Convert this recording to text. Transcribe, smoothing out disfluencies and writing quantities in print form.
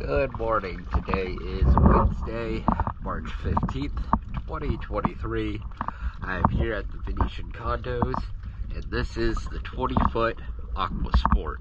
Good morning. Today is Wednesday, March 15th, 2023. I am here at the Venetian Condos, and this is the 20-foot AquaSport.